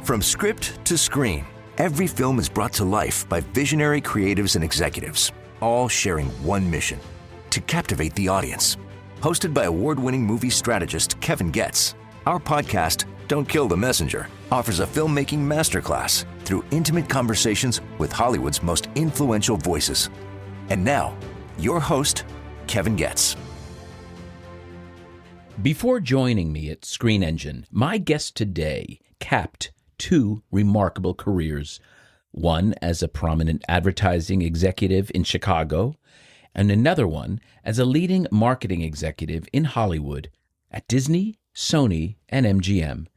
From script to screen, every film is brought to life by visionary creatives and executives, all sharing one mission: to captivate the audience. Hosted by award-winning movie strategist Kevin Goetz, our podcast, Don't Kill the Messenger, offers a filmmaking masterclass through intimate conversations with Hollywood's most influential voices. And now, your host, Kevin Goetz. Before joining me at Screen Engine, my guest today capped two remarkable careers, one as a prominent advertising executive in Chicago, and another one as a leading marketing executive in Hollywood at Disney, Sony, and MGM,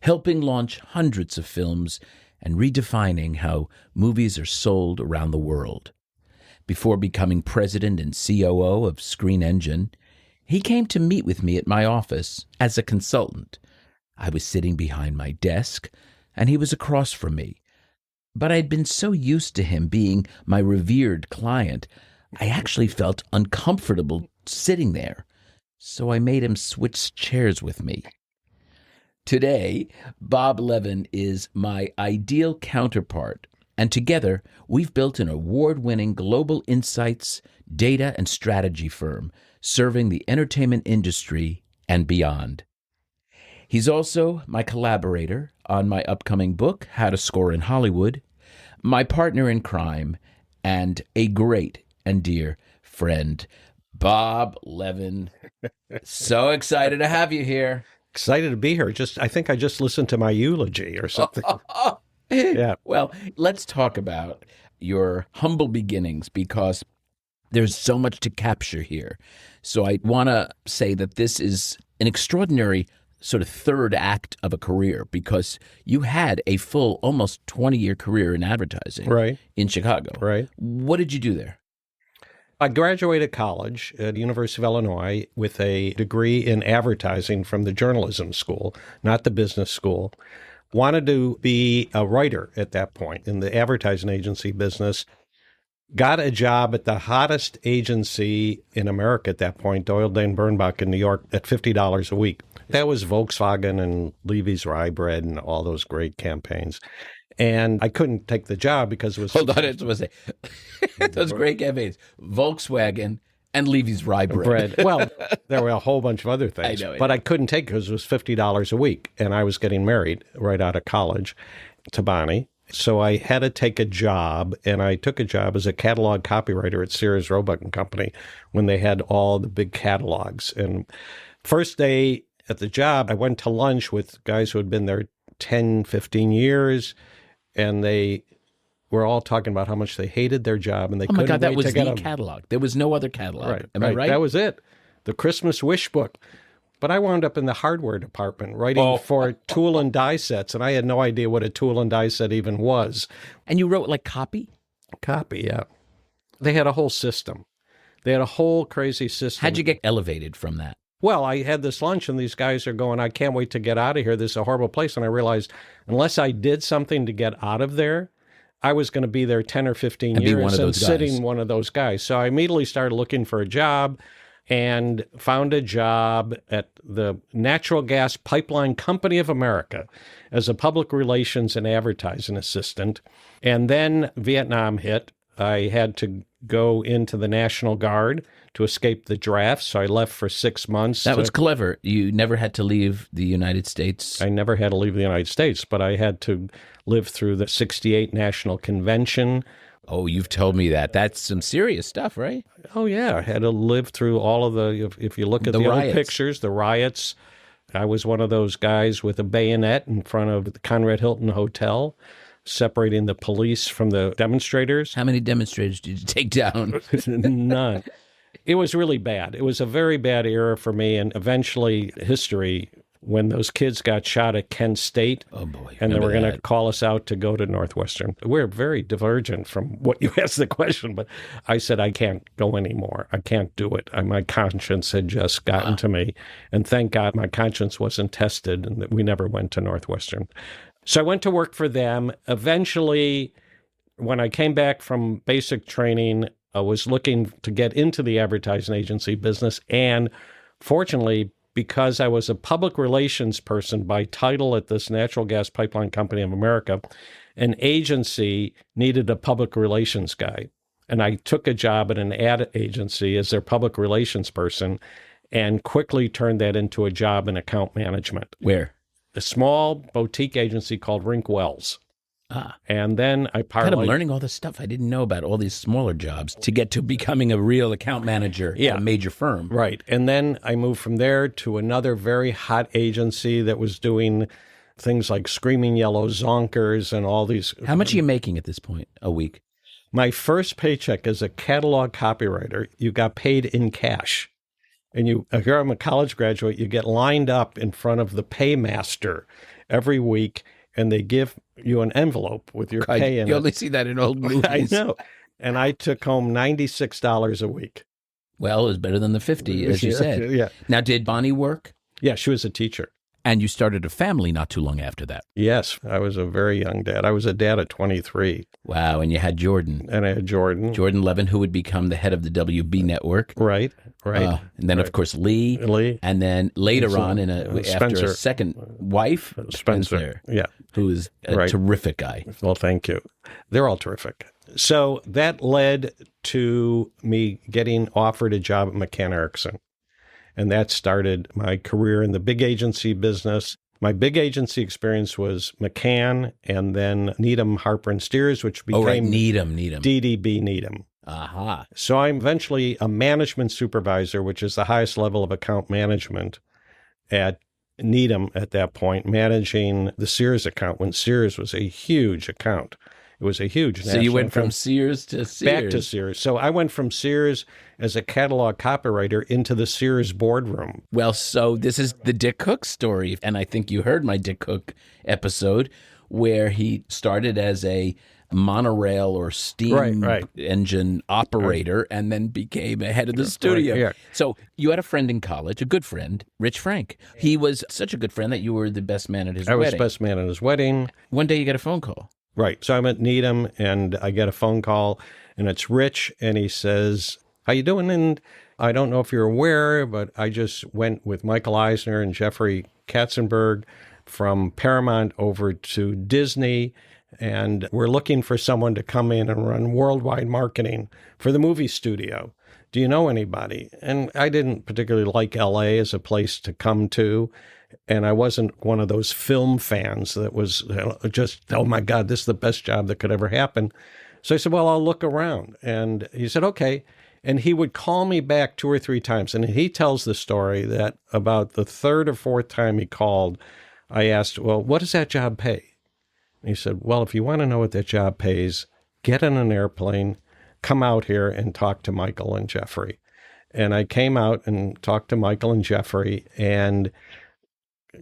helping launch hundreds of films and redefining how movies are sold around the world. Before becoming president and COO of Screen Engine, he came to meet with me at my office as a consultant. I was sitting behind my desk, and he was across from me. But I'd been so used to him being my revered client, I actually felt uncomfortable sitting there. So I made him switch chairs with me. Today, Bob Levin is my ideal counterpart, and together we've built an award-winning global insights, data, and strategy firm serving the entertainment industry and beyond. He's also my collaborator on my upcoming book, How to Score in Hollywood, my partner in crime, and a great and dear friend, Bob Levin. So excited to have you here. Excited to be here. I think I just listened to my eulogy or something. Yeah. Well, let's talk about your humble beginnings because there's so much to capture here. So I want to say that this is an extraordinary sort of third act of a career because you had a full, almost 20-year career in advertising in Chicago. Right. What did you do there? I graduated college at the University of Illinois with a degree in advertising from the journalism school, not the business school. Wanted to be a writer at that point in the advertising agency business. Got a job at the hottest agency in America at that point, Doyle, Dane, Bernbach in New York, at $50 a week. That was Volkswagen and Levy's Rye Bread and all those great campaigns. And I couldn't take the job because it was... Hold on, I was going to say, those great campaigns, Volkswagen and Levy's Rye Bread. Well, there were a whole bunch of other things. But I couldn't take it because it was $50 a week. And I was getting married right out of college to Bonnie. So I had to take a job, and I took a job as a catalog copywriter at Sears, Roebuck & Company when they had all the big catalogs. And first day at the job, I went to lunch with guys who had been there 10, 15 years, and they were all talking about how much they hated their job, and they couldn't wait to get that was the catalog. There was no other catalog. Am I right? That was it. The Christmas wish book. But I wound up in the hardware department writing for tool and die sets, and I had no idea what a tool and die set even was. And you wrote like copy? Copy, yeah. They had a whole system. They had a whole crazy system. How'd you get elevated from that? Well, I had this lunch, and these guys are going, I can't wait to get out of here. This is a horrible place. And I realized unless I did something to get out of there, I was going to be there 10 or 15 years and sitting one of those guys. So I immediately started looking for a job and found a job at the Natural Gas Pipeline Company of America as a public relations and advertising assistant. And then Vietnam hit. I had to go into the National Guard to escape the draft, so I left for 6 months. That was clever. You never had to leave the United States. I never had to leave the United States, but I had to live through the 68 National Convention. Oh, you've told me that. That's some serious stuff, right? Oh, yeah. I had to live through all of if you look at the old pictures, the riots. I was one of those guys with a bayonet in front of the Conrad Hilton Hotel, separating the police from the demonstrators. How many demonstrators did you take down? None. It was really bad. It was a very bad era for me, and eventually history when those kids got shot at Kent State. Oh, boy. And they were going to call us out to go to Northwestern. We're very divergent from what you asked the question, but I said, I can't go anymore. I can't do it. My conscience had just gotten to me. And thank God my conscience wasn't tested and that we never went to Northwestern. So I went to work for them. Eventually, when I came back from basic training, I was looking to get into the advertising agency business. And fortunately, because I was a public relations person by title at this natural gas pipeline company of America, an agency needed a public relations guy. And I took a job at an ad agency as their public relations person and quickly turned that into a job in account management. Where? A small boutique agency called Rink Wells. Ah. And then I kind of learning all this stuff I didn't know about, all these smaller jobs to get to becoming a real account manager at a major firm. Right. And then I moved from there to another very hot agency that was doing things like Screaming Yellow Zonkers and all these. How much are you making at this point a week? My first paycheck as a catalog copywriter, you got paid in cash. And if you're a college graduate, you get lined up in front of the paymaster every week, and they give you an envelope with your pay in it. You only see that in old movies. I know. And I took home $96 a week. Well, it was better than the 50, as you said. Yeah. Now, did Bonnie work? Yeah, she was a teacher. And you started a family not too long after that. Yes, I was a very young dad. I was a dad at 23. Wow, and you had Jordan. And I had Jordan. Jordan Levin, who would become the head of the WB network. Right. And then, of course, Lee. And then later on, after a second wife, Spencer. Yeah. Who is a terrific guy. Well, thank you. They're all terrific. So that led to me getting offered a job at McCann Erickson. And that started my career in the big agency business. My big agency experience was McCann and then Needham, Harper and Sears, which became Needham. DDB Needham. Aha. So I'm eventually a management supervisor, which is the highest level of account management at Needham at that point, managing the Sears account when Sears was a huge account. It was a huge national. So you went from Sears to Sears. Back to Sears. So I went from Sears as a catalog copywriter into the Sears boardroom. Well, so this is the Dick Cook story. And I think you heard my Dick Cook episode where he started as a monorail or steam engine operator and then became a head of the studio. Yeah. So you had a friend in college, a good friend, Rich Frank. He was such a good friend that you were the best man at his wedding. I was best man at his wedding. One day you get a phone call. Right. So I'm at Needham and I get a phone call and it's Rich and he says, "How you doing?" And I don't know if you're aware, but I just went with Michael Eisner and Jeffrey Katzenberg from Paramount over to Disney. And we're looking for someone to come in and run worldwide marketing for the movie studio. Do you know anybody? And I didn't particularly like LA as a place to come to. And I wasn't one of those film fans that was just, oh my God, this is the best job that could ever happen. So I said, well, I'll look around. And he said, okay. And he would call me back 2 or 3 times. And he tells the story that about the 3rd or 4th time he called, I asked, well, what does that job pay? And he said, well, if you want to know what that job pays, get on an airplane, come out here and talk to Michael and Jeffrey. And I came out and talked to Michael and Jeffrey and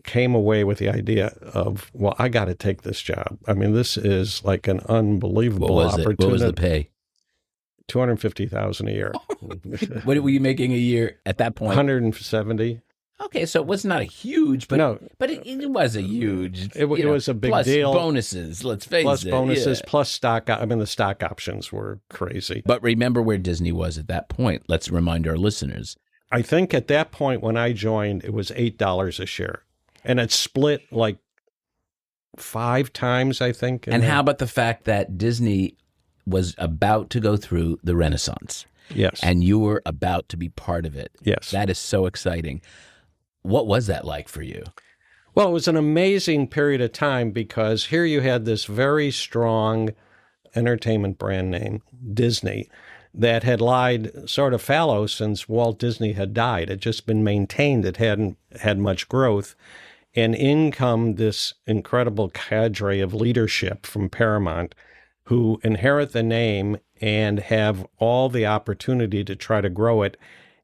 came away with the idea of, well, I got to take this job. I mean, this is like an unbelievable opportunity. What was the pay? $250,000 a year. What were you making a year at that point? 170. Okay, so it was not a huge, but it was a huge. It was a big plus deal. Plus bonuses, let's face it. Plus bonuses, plus stock. I mean, the stock options were crazy. But remember where Disney was at that point. Let's remind our listeners. I think at that point when I joined, it was $8 a share. And it split like 5 times, I think. And how about the fact that Disney was about to go through the Renaissance? Yes. And you were about to be part of it. Yes. That is so exciting. What was that like for you? Well, it was an amazing period of time because here you had this very strong entertainment brand name, Disney, that had lied sort of fallow since Walt Disney had died. It had just been maintained. It hadn't had much growth. And in come this incredible cadre of leadership from Paramount who inherit the name and have all the opportunity to try to grow it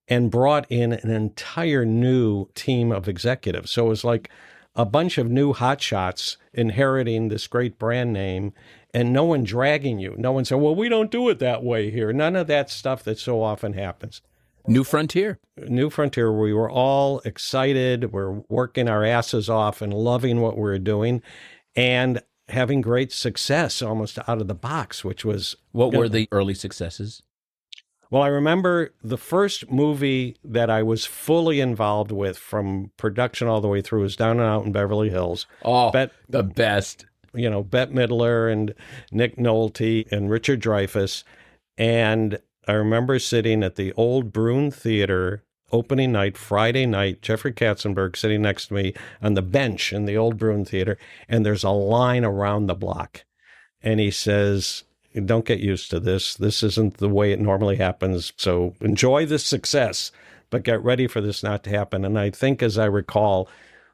and brought in an entire new team of executives. So it was like a bunch of new hotshots inheriting this great brand name and no one dragging you. No one saying, well, we don't do it that way here. None of that stuff that so often happens. New frontier. New frontier. We were all excited. We're working our asses off and loving what we're doing and having great success almost out of the box, which was... What were the early successes? Well, I remember the first movie that I was fully involved with from production all the way through was Down and Out in Beverly Hills. Oh, the best. You know, Bette Midler and Nick Nolte and Richard Dreyfuss. And I remember sitting at the old Bruin Theater opening night, Friday night, Jeffrey Katzenberg sitting next to me on the bench in the old Bruin Theater, and there's a line around the block. And he says, don't get used to this. This isn't the way it normally happens. So enjoy this success, but get ready for this not to happen. And I think, as I recall,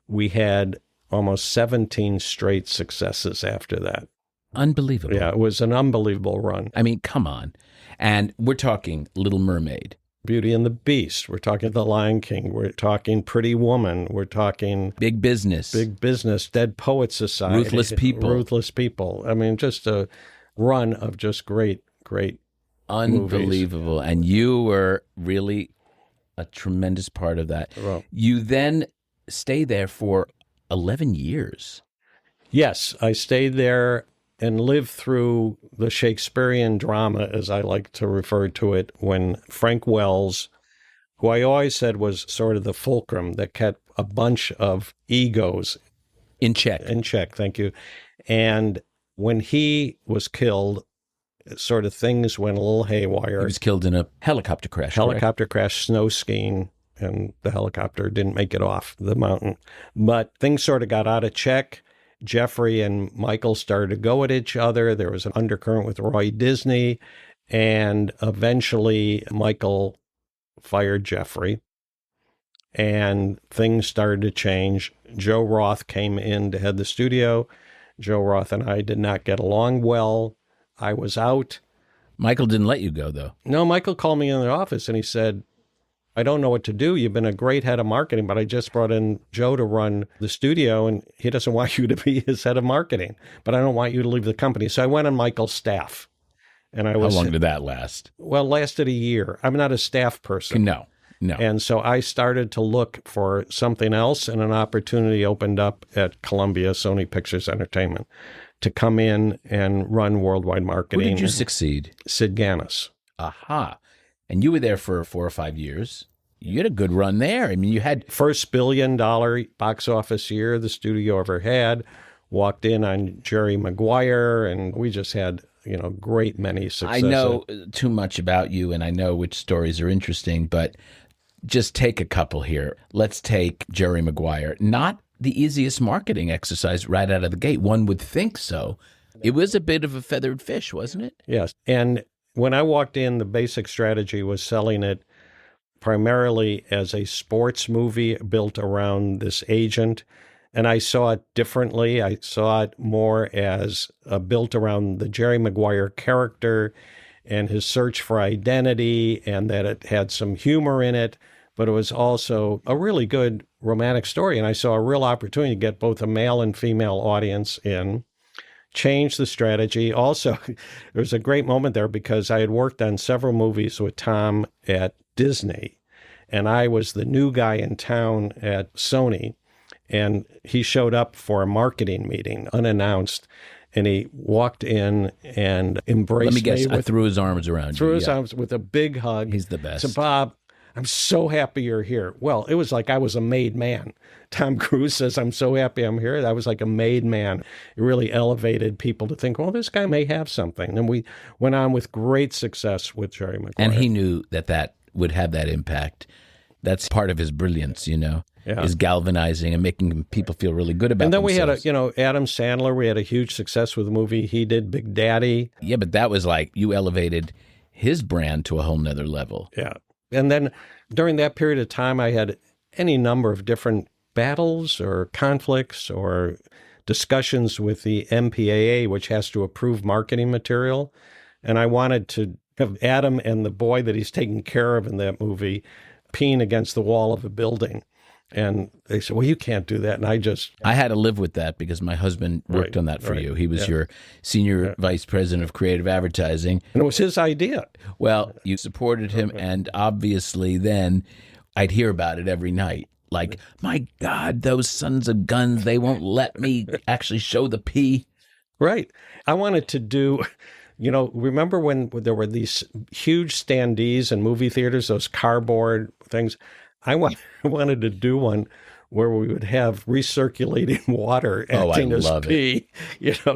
we had almost 17 straight successes after that. Unbelievable. Yeah, it was an unbelievable run. I mean, come on. And we're talking Little Mermaid. Beauty and the Beast. We're talking The Lion King. We're talking Pretty Woman. We're talking Big Business. Dead Poets Society. Ruthless People. I mean, just a run of just great Unbelievable. movies. And you were really a tremendous part of that. Well, You then stay there for 11 years. yes, I stayed there and lived through the Shakespearean drama, as I like to refer to it, when Frank Wells, who I always said was sort of the fulcrum that kept a bunch of egos In check. thank you. And when he was killed, sort of things went a little haywire. He was killed in a helicopter crash. Helicopter crash, snow skiing, and the helicopter didn't make it off the mountain. But things sort of got out of check. Jeffrey and Michael started to go at each other. There was an undercurrent with Roy Disney, and eventually Michael fired Jeffrey, and things started to change. Joe Roth came in to head the studio. Joe Roth and I did not get along well. I was out. Michael didn't let you go, though. No, Michael called me in the office and he said, I don't know what to do. You've been a great head of marketing, but I just brought in Joe to run the studio, and he doesn't want you to be his head of marketing, but I don't want you to leave the company. So I went on Michael's staff. And I was, how long did that last? Well, lasted a year. I'm not a staff person. No. And so I started to look for something else, and an opportunity opened up at Columbia, Sony Pictures Entertainment, to come in and run worldwide marketing. Who did you succeed? Sid Ganis. Aha. And you were there for 4 or 5 years. You had a good run there. I mean, you had... First $1 billion box office year the studio ever had. Walked in on Jerry Maguire, and we just had, great many successes. I know too much about you, and I know which stories are interesting, but just take a couple here. Let's take Jerry Maguire. Not the easiest marketing exercise right out of the gate. One would think so. It was a bit of a feathered fish, wasn't it? Yes. And when I walked in, the basic strategy was selling it primarily as a sports movie built around this agent. And I saw it differently. I saw it more as built around the Jerry Maguire character and his search for identity, and that it had some humor in it, but it was also a really good romantic story. And I saw a real opportunity to get both a male and female audience in. Change the strategy. Also, there was a great moment there because I had worked on several movies with Tom at Disney, and I was the new guy in town at Sony, and he showed up for a marketing meeting unannounced, and he walked in and embraced me. Let me guess, I threw his arms around you. Threw his arms with a big hug. He's the best. So, Bob, I'm so happy you're here. Well, it was like I was a made man. Tom Cruise says, I'm so happy I'm here. I was like a made man. It really elevated people to think, well, this guy may have something. And we went on with great success with Jerry Maguire. And he knew that would have that impact. That's part of his brilliance, is galvanizing and making people feel really good about themselves. And then we had Adam Sandler. We had a huge success with a movie he did, Big Daddy. Yeah, but that was like you elevated his brand to a whole nother level. Yeah. And then during that period of time, I had any number of different battles or conflicts or discussions with the MPAA, which has to approve marketing material. And I wanted to have Adam and the boy that he's taking care of in that movie peeing against the wall of a building. And they said, well, you can't do that. And I had to live with that because my husband worked on that for you. He was your senior vice president of creative advertising. And it was his idea. Well, you supported him. And obviously then I'd hear about it every night. Like, my God, those sons of guns, they won't let me actually show the pee. Right. I wanted to do Remember when there were these huge standees in movie theaters, those cardboard things? I wanted to do one where we would have recirculating water acting as pee.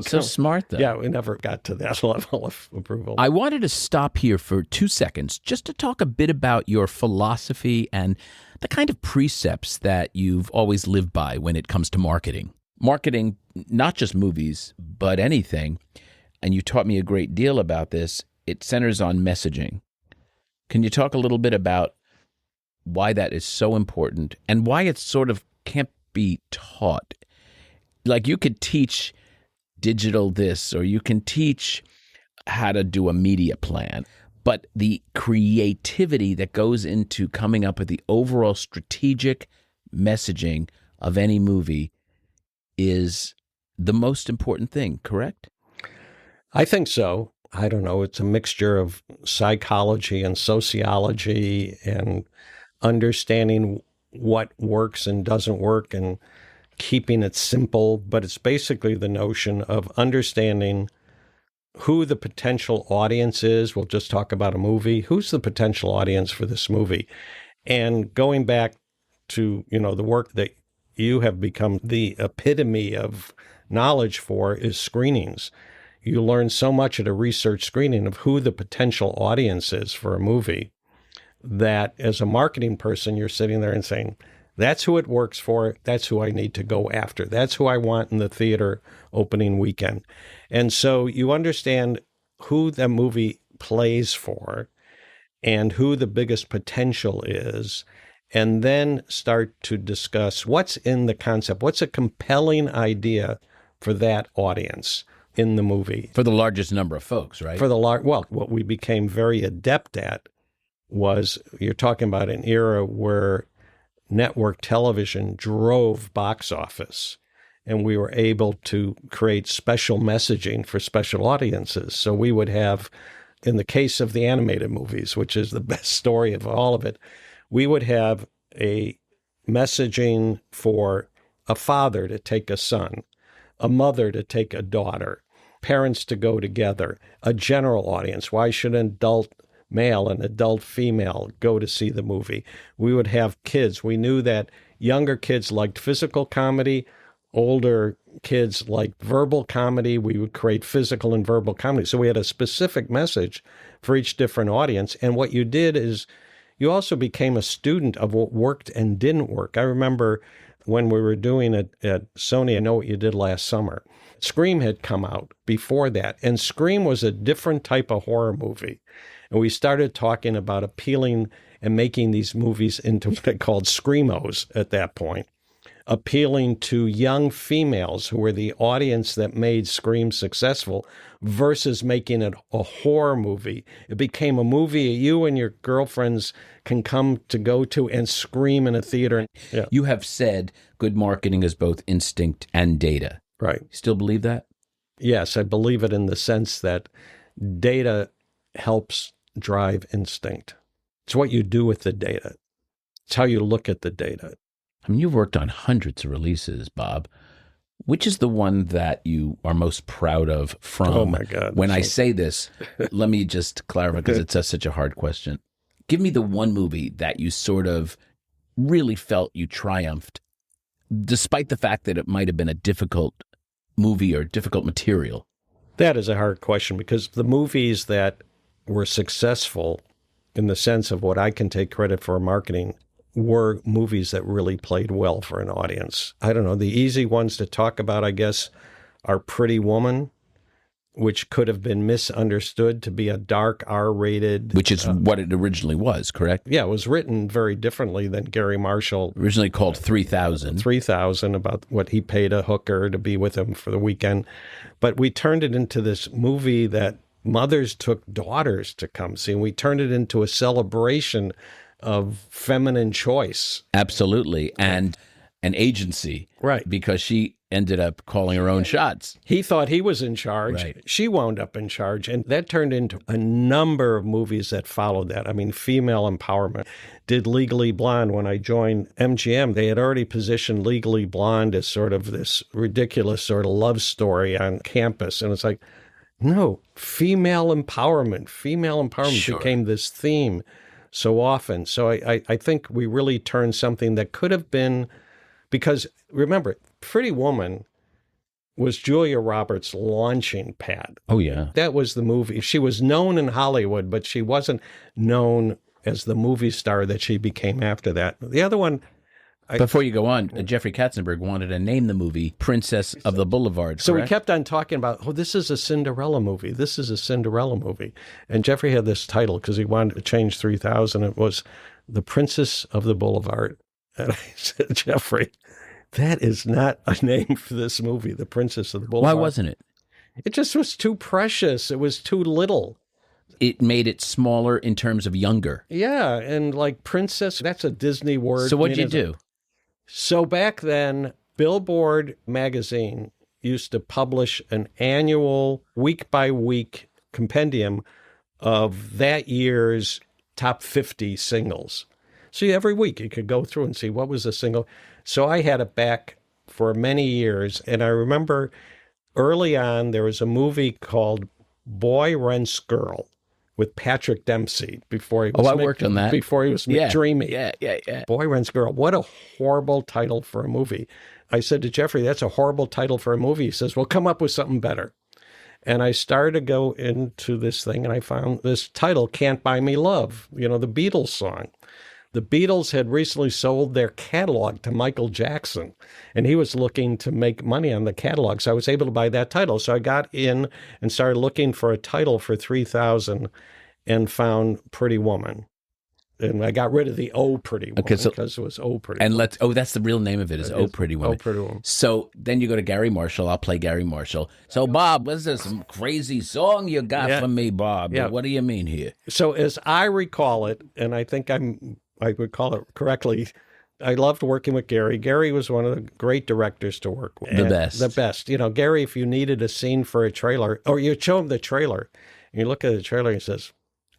So smart, though. Yeah, we never got to that level of approval. I wanted to stop here for 2 seconds just to talk a bit about your philosophy and the kind of precepts that you've always lived by when it comes to marketing. Marketing, not just movies, but anything. And you taught me a great deal about this. It centers on messaging. Can you talk a little bit about why that is so important and why it sort of can't be taught? Like, you could teach digital this, or you can teach how to do a media plan, but the creativity that goes into coming up with the overall strategic messaging of any movie is the most important thing, correct? I think so. I don't know. It's a mixture of psychology and sociology and understanding what works and doesn't work and keeping it simple. But it's basically the notion of understanding who the potential audience is. We'll just talk about a movie. Who's the potential audience for this movie? And going back to, the work that you have become the epitome of knowledge for is screenings. You learn so much at a research screening of who the potential audience is for a movie that as a marketing person, you're sitting there and saying, that's who it works for. That's who I need to go after. That's who I want in the theater opening weekend. And so you understand who the movie plays for and who the biggest potential is, and then start to discuss what's in the concept, what's a compelling idea for that audience in the movie. For the largest number of folks, right? What we became very adept at was, you're talking about an era where network television drove box office, and we were able to create special messaging for special audiences. So we would have, in the case of the animated movies, which is the best story of all of it, we would have a messaging for a father to take a son, a mother to take a daughter, parents to go together, a general audience. Why should an adult male and adult female go to see the movie? We would have kids. We knew that younger kids liked physical comedy, older kids liked verbal comedy. We would create physical and verbal comedy. So we had a specific message for each different audience. And what you did is you also became a student of what worked and didn't work. I remember when we were doing it at Sony, I Know What You Did Last Summer, Scream had come out before that. And Scream was a different type of horror movie. And we started talking about appealing and making these movies into what they called screamos at that point, appealing to young females who were the audience that made Scream successful versus making it a horror movie. It became a movie you and your girlfriends can come to go to and scream in a theater. Yeah. You have said good marketing is both instinct and data. Right. You still believe that? Yes, I believe it in the sense that data helps drive instinct. It's what you do with the data. It's how you look at the data. I mean, you've worked on hundreds of releases, Bob. Which is the one that you are most proud of from? Oh, my God. When I say this, let me just clarify, because it's such a hard question. Give me the one movie that you sort of really felt you triumphed, despite the fact that it might have been a difficult movie or difficult material. That is a hard question, because the movies that were successful in the sense of what I can take credit for marketing were movies that really played well for an audience. I don't know. The easy ones to talk about, I guess, are Pretty Woman, which could have been misunderstood to be a dark R-rated. Which is what it originally was, correct? Yeah, it was written very differently than Gary Marshall. Originally called 3000. 3000, about what he paid a hooker to be with him for the weekend. But we turned it into this movie that mothers took daughters to come see, and we turned it into a celebration of feminine choice. Absolutely. And an agency. Right. Because she ended up calling her own shots. He thought he was in charge. Right. She wound up in charge. And that turned into a number of movies that followed that. I mean, female empowerment. Did Legally Blonde. When I joined MGM, they had already positioned Legally Blonde as sort of this ridiculous sort of love story on campus. And it's like, No, female empowerment. Female empowerment became this theme so often. So I think we really turned something that could have been, because remember, Pretty Woman was Julia Roberts' launching pad. Oh, yeah. That was the movie. She was known in Hollywood, but she wasn't known as the movie star that she became after that. The other one... Before you go on, Jeffrey Katzenberg wanted to name the movie Princess of the Boulevard, So correct? we kept on talking about, this is a Cinderella movie. This is a Cinderella movie. And Jeffrey had this title because he wanted to change 3000. It was The Princess of the Boulevard. And I said, Jeffrey, that is not a name for this movie, The Princess of the Boulevard. Why wasn't it? It just was too precious. It was too little. It made it smaller in terms of younger. Yeah, and like princess, that's a Disney word. So what'd you do? So back then, Billboard magazine used to publish an annual week-by-week compendium of that year's top 50 singles. So every week you could go through and see what was the single. So I had it back for many years. And I remember early on, there was a movie called Boy Rents Girl with Patrick Dempsey before he was I worked on that. Before he was McDreamy. Yeah. Boy Rents Girl. What a horrible title for a movie. I said to Jeffrey, that's a horrible title for a movie. He says, well, come up with something better. And I started to go into this thing, and I found this title, Can't Buy Me Love, the Beatles song. The Beatles had recently sold their catalog to Michael Jackson, and he was looking to make money on the catalog. So I was able to buy that title. So I got in and started looking for a title for 3000 and found Pretty Woman. And I got rid of the Oh Pretty Woman because it was Oh Pretty Woman. That's the real name of it is Oh Pretty Woman. Oh Pretty Woman. So then you go to Gary Marshall. I'll play Gary Marshall. So Bob, what's this some crazy song you got for me, Bob? Yeah. What do you mean here? So as I recall it, and I think I would call it correctly, I loved working with Gary. Gary was one of the great directors to work with. The best. The best. Gary, if you needed a scene for a trailer, or you show him the trailer, and you look at the trailer and he says,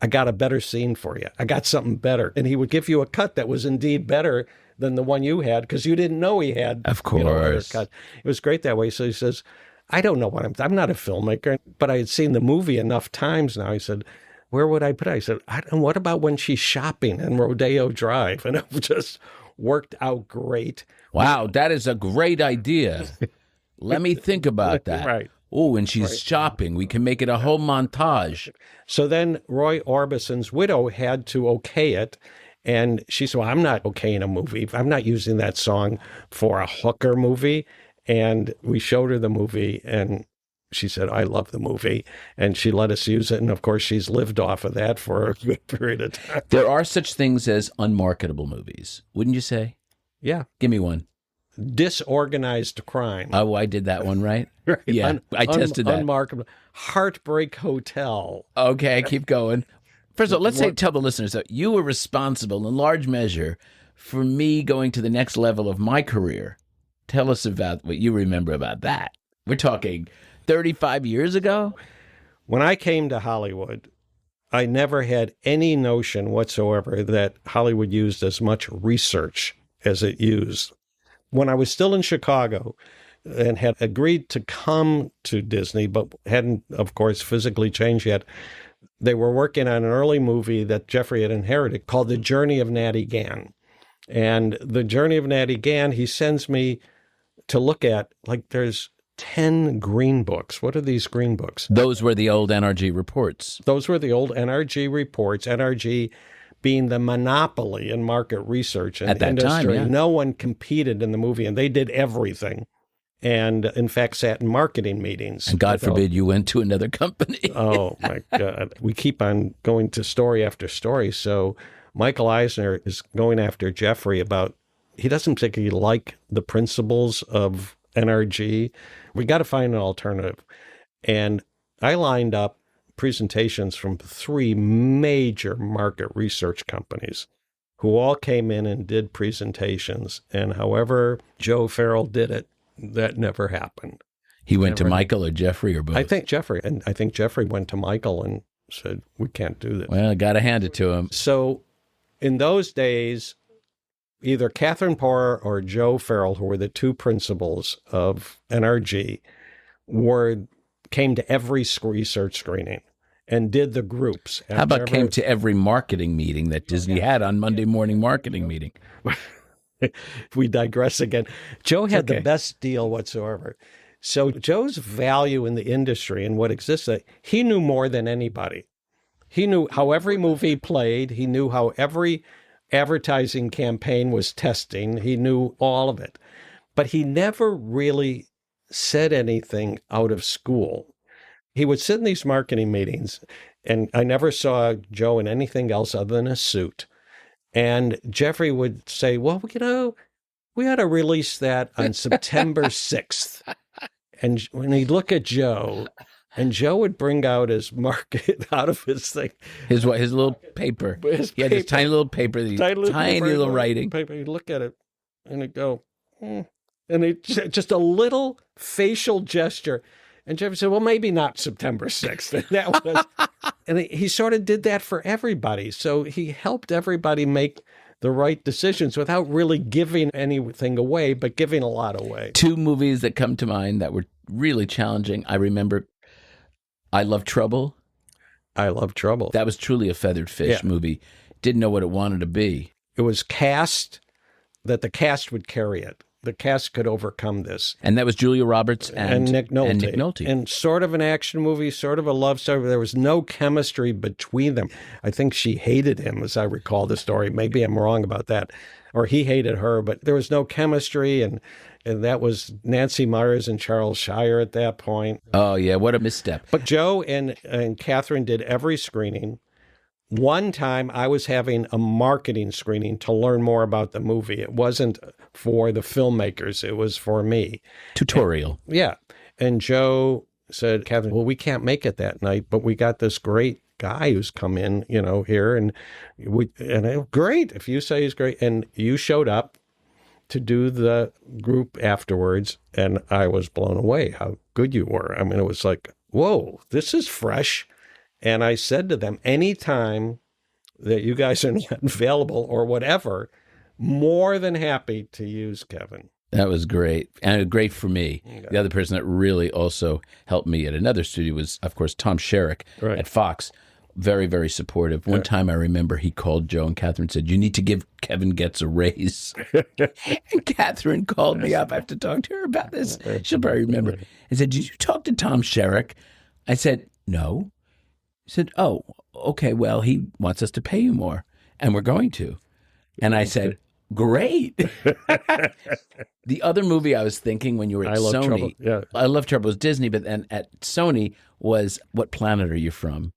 I got a better scene for you. I got something better. And he would give you a cut that was indeed better than the one you had because you didn't know he had a better cut. It was great that way. So he says, I don't know what I'm not a filmmaker, but I had seen the movie enough times now. He said, where would I put it? I said, and what about when she's shopping in Rodeo Drive? And it just worked out great. Wow, that is a great idea. Let me think about that. Right. Oh, when she's shopping, we can make it a whole montage. So then Roy Orbison's widow had to okay it. And she said, well, I'm not okaying a movie. I'm not using that song for a hooker movie. And we showed her the movie, and she said, I love the movie. And she let us use it. And of course, she's lived off of that for a good period of time. There are such things as unmarketable movies, wouldn't you say? Yeah. Give me one. Disorganized crime. Oh, I did that one, right? Right. Yeah, I tested that. Unmarketable. Heartbreak Hotel. Okay, keep going. First of all, tell the listeners that you were responsible in large measure for me going to the next level of my career. Tell us about what you remember about that. We're talking 35 years ago? When I came to Hollywood, I never had any notion whatsoever that Hollywood used as much research as it used. When I was still in Chicago and had agreed to come to Disney, but hadn't, of course, physically changed yet, they were working on an early movie that Jeffrey had inherited called The Journey of Natty Gann. And The Journey of Natty Gann, he sends me to look at, there's 10 green books. What are these green books? Those were the old NRG reports. Those were the old NRG reports, NRG being the monopoly in market research in the industry. Time, yeah. No one competed in the movie, and they did everything. And in fact, sat in marketing meetings. And God forbid you went to another company. Oh, my God. We keep on going to story after story. So Michael Eisner is going after Jeffrey about, he doesn't particularly like the principles of NRG. We got to find an alternative. And I lined up presentations from 3 major market research companies who all came in and did presentations. And however Joe Farrell did it, that never happened. He went to Michael or Jeffrey or both? I think Jeffrey. And I think Jeffrey went to Michael and said, we can't do this. Well, I got to hand it to him. So in those days, either Catherine Porter or Joe Farrell, who were the 2 principals of NRG, were came to every research screening and did the groups. How about came to every marketing meeting that Disney had on Monday morning marketing meeting? We digress again. Joe had the best deal whatsoever. So Joe's value in the industry and what exists, he knew more than anybody. He knew how every movie played. He knew how every advertising campaign was testing. He knew all of it. But he never really said anything out of school. He would sit in these marketing meetings, and I never saw Joe in anything else other than a suit. And Jeffrey would say, well, we ought to release that on September 6th. And when he'd look at Joe, and Joe would bring out his market out of his thing. His little paper. He had this tiny little paper, tiny little writing. Paper. He'd look at it, and he'd go, And he just a little facial gesture. And Jeffrey said, well, maybe not September 6th. And that was, and he sort of did that for everybody. So he helped everybody make the right decisions without really giving anything away, but giving a lot away. 2 movies that come to mind that were really challenging. I remember I Love Trouble. I Love Trouble. That was truly a feathered fish movie. Didn't know what it wanted to be. It was cast that the cast would carry it. The cast could overcome this. And that was Julia Roberts and Nick Nolte. And Nick Nolte. And sort of an action movie, sort of a love story. There was no chemistry between them. I think she hated him, as I recall the story. Maybe I'm wrong about that. Or he hated her, but there was no chemistry. And that was Nancy Myers and Charles Shire at that point. Oh, yeah. What a misstep. But Joe and Catherine did every screening. One time I was having a marketing screening to learn more about the movie. It wasn't for the filmmakers. It was for me. Tutorial. And Joe said, Catherine, well, we can't make it that night, but we got this great guy who's come in, here. And great. If you say he's great. And you showed up to do the group afterwards. And I was blown away how good you were. I mean, it was like, whoa, this is fresh. And I said to them, anytime that you guys are not available or whatever, more than happy to use Kevin. That was great. And great for me. Okay. The other person that really also helped me at another studio was, of course, Tom Sherrick at Fox. Very, very supportive. One time I remember he called Joe and Catherine and said, you need to give Kevin Goetz a raise. And Catherine called me up. I have to talk to her about this. She'll probably remember. And said, did you talk to Tom Sherrick? I said, no. He said, oh, okay, well, he wants us to pay you more, and we're going to. And I said, great. The other movie I was thinking when you were at Sony, I Love Trouble was Disney, but then at Sony was What Planet Are You From?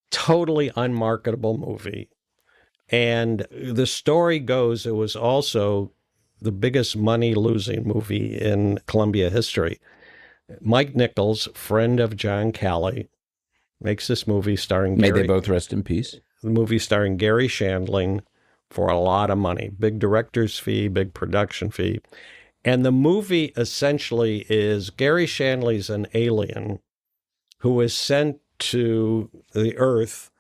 Totally unmarketable movie. And the story goes, it was also the biggest money-losing movie in Columbia history. Mike Nichols, friend of John Calley, makes this movie starring May they both rest in peace. The movie starring Gary Shandling for a lot of money. Big director's fee, big production fee. And the movie essentially is Gary Shandling's an alien who is sent to the Earth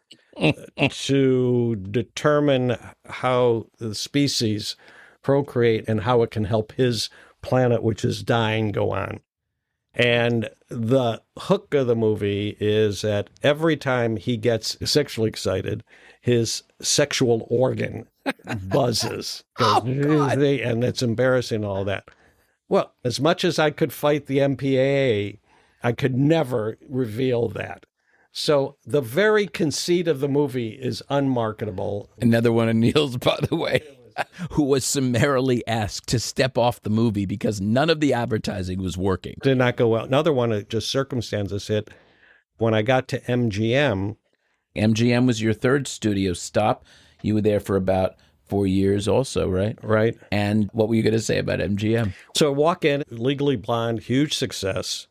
to determine how the species procreate and how it can help his planet, which is dying, go on. And the hook of the movie is that every time he gets sexually excited, his sexual organ buzzes. God. And it's embarrassing, all that. Well, as much as I could fight the MPAA, I could never reveal that. So the very conceit of the movie is unmarketable. Another one of Neil's, by the way, who was summarily asked to step off the movie because none of the advertising was working. Did not go well. Another one of just circumstances hit. When I got to MGM. MGM was your third studio stop. You were there for about 4 years also, right? Right. And what were you going to say about MGM? So I walk in, Legally Blonde, huge success.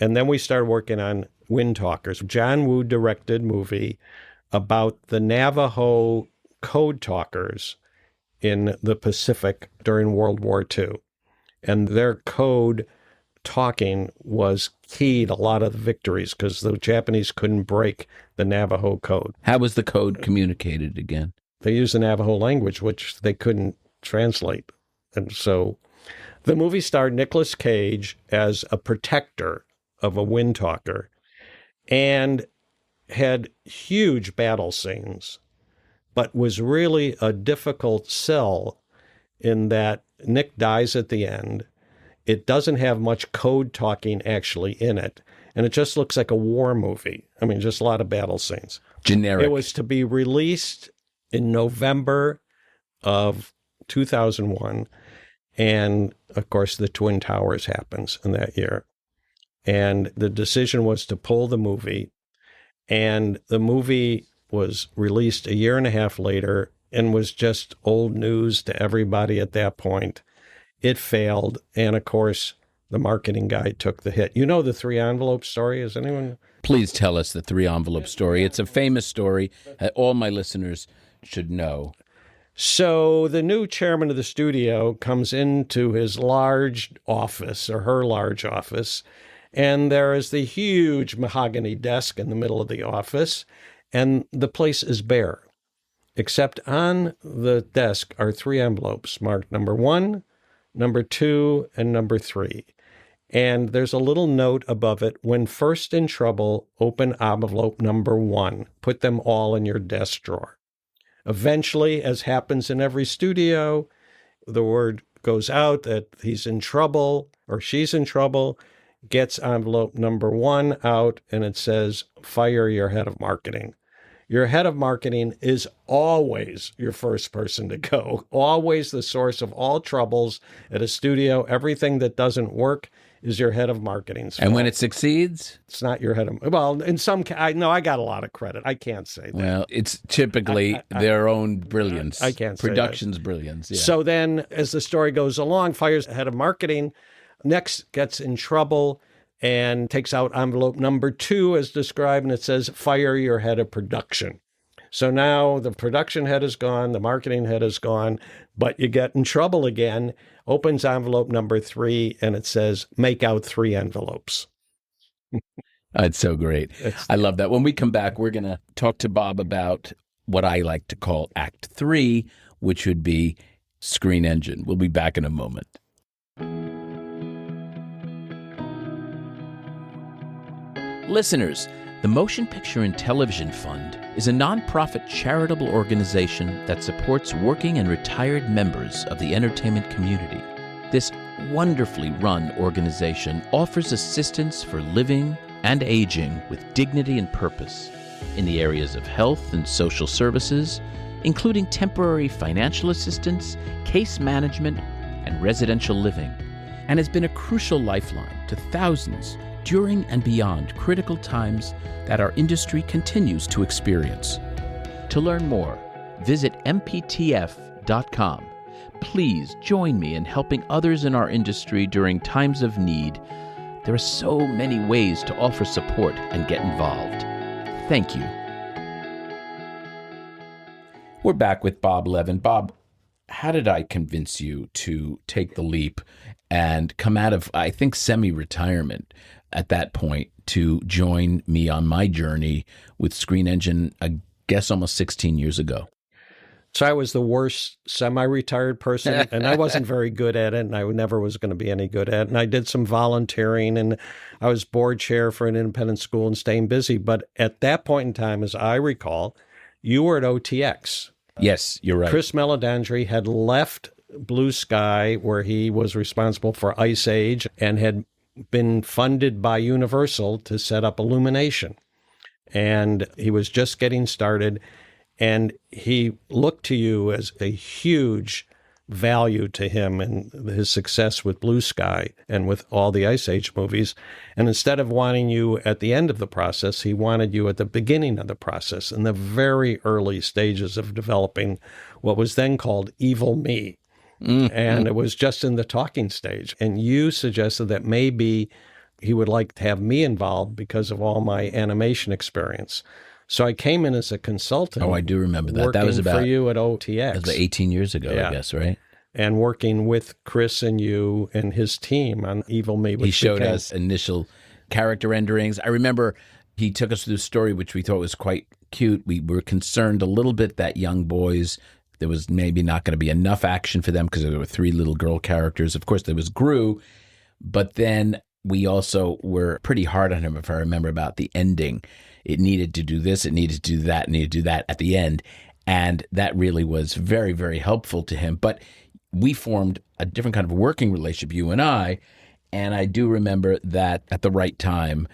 And then we started working on Wind Talkers. John Woo directed movie about the Navajo code talkers in the Pacific during World War II. And their code talking was key to a lot of the victories because the Japanese couldn't break the Navajo code. How was the code communicated again? They used the Navajo language, which they couldn't translate. And so the movie starred Nicolas Cage as a protector of a wind talker and had huge battle scenes, but was really a difficult sell in that Nick dies at the end. It doesn't have much code talking actually in it. And it just looks like a war movie. I mean, just a lot of battle scenes. Generic. It was to be released in November of 2001. And of course, the Twin Towers happens in that year. And the decision was to pull the movie. And the movie was released a year and a half later and was just old news to everybody at that point. It failed. And of course, the marketing guy took the hit. You know the 3 envelope story? Is anyone? Please tell us the 3 envelope story. It's a famous story that all my listeners should know. So the new chairman of the studio comes into his large office, or her large office, and there is the huge mahogany desk in the middle of the office, and the place is bare. Except on the desk are 3 envelopes marked number 1, number 2, and number 3. And there's a little note above it: when first in trouble, open envelope number 1. Put them all in your desk drawer. Eventually, as happens in every studio, the word goes out that he's in trouble or she's in trouble, gets envelope number 1 out, and it says, fire your head of marketing. Your head of marketing is always your first person to go, always the source of all troubles at a studio. Everything that doesn't work is your head of marketing's fault. And when it succeeds? It's not your head of... Well, in some... I got a lot of credit. I can't say that. Well, it's typically their own brilliance. I can't say Production's that. Brilliance, yeah. So then, as the story goes along, fires the head of marketing, next gets in trouble and takes out envelope number 2 as described, and it says, fire your head of production. So now the production head is gone, the marketing head is gone, but you get in trouble again, opens envelope number 3, and it says, make out 3 envelopes. That's so great. I love that. When we come back, we're going to talk to Bob about what I like to call Act 3, which would be Screen Engine. We'll be back in a moment. Listeners, the Motion Picture and Television Fund is a nonprofit charitable organization that supports working and retired members of the entertainment community. This wonderfully run organization offers assistance for living and aging with dignity and purpose in the areas of health and social services, including temporary financial assistance, case management, and residential living, and has been a crucial lifeline to thousands during and beyond critical times that our industry continues to experience. To learn more, visit mptf.com. Please join me in helping others in our industry during times of need. There are so many ways to offer support and get involved. Thank you. We're back with Bob Levin. Bob, how did I convince you to take the leap and come out of, I think, semi-retirement at that point to join me on my journey with Screen Engine, I guess almost 16 years ago? So I was the worst semi-retired person, and I wasn't very good at it, and I never was going to be any good at it. And I did some volunteering, and I was board chair for an independent school and staying busy. But at that point in time, as I recall, you were at OTX. Yes, you're right. Chris Meledandri had left Blue Sky, where he was responsible for Ice Age, and had been funded by Universal to set up Illumination. And he was just getting started. And he looked to you as a huge value to him and his success with Blue Sky and with all the Ice Age movies. And instead of wanting you at the end of the process, he wanted you at the beginning of the process, in the very early stages of developing what was then called Evil Me. Mm-hmm. And it was just in the talking stage. And you suggested that maybe he would like to have me involved because of all my animation experience. So I came in as a consultant. Oh, I do remember that. That was about for you at OTX. That was about 18 years ago, yeah. I guess, right? And working with Chris and you and his team on Evil Me. He showed us initial character renderings. I remember he took us through the story, which we thought was quite cute. We were concerned a little bit that young boys, there was maybe not going to be enough action for them because there were 3 little girl characters. Of course, there was Gru, but then we also were pretty hard on him, if I remember, about the ending. It needed to do this, it needed to do that, it needed to do that at the end. And that really was very, very helpful to him. But we formed a different kind of working relationship, you and I do remember that at the right time,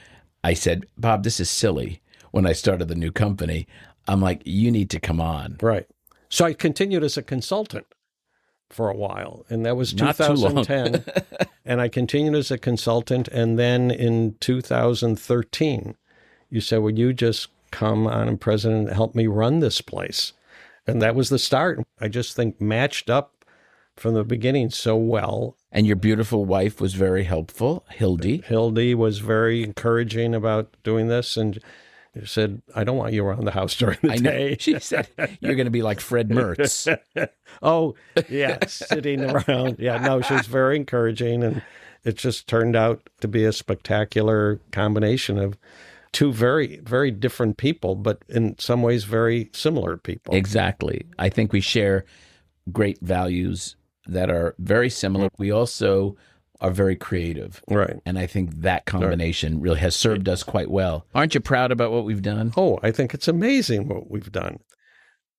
I said, Bob, this is silly. When I started the new company, I'm like, you need to come on. Right. So I continued as a consultant for a while, and that was Not 2010. And I continued as a consultant, and then in 2013, you said, would you just come on and President and help me run this place? And that was the start. I just think matched up from the beginning so well. And your beautiful wife was very helpful, Hildy. Hildy was very encouraging about doing this, and she said, I don't want you around the house during the day. She said, you're going to be like Fred Mertz. Oh, yeah, sitting around. Yeah, no, she was very encouraging, and it just turned out to be a spectacular combination of two very, very different people, but in some ways very similar people. Exactly. I think we share great values that are very similar. We also are very creative. Right. And I think that combination really has served us quite well. Aren't you proud about what we've done? Oh, I think it's amazing what we've done.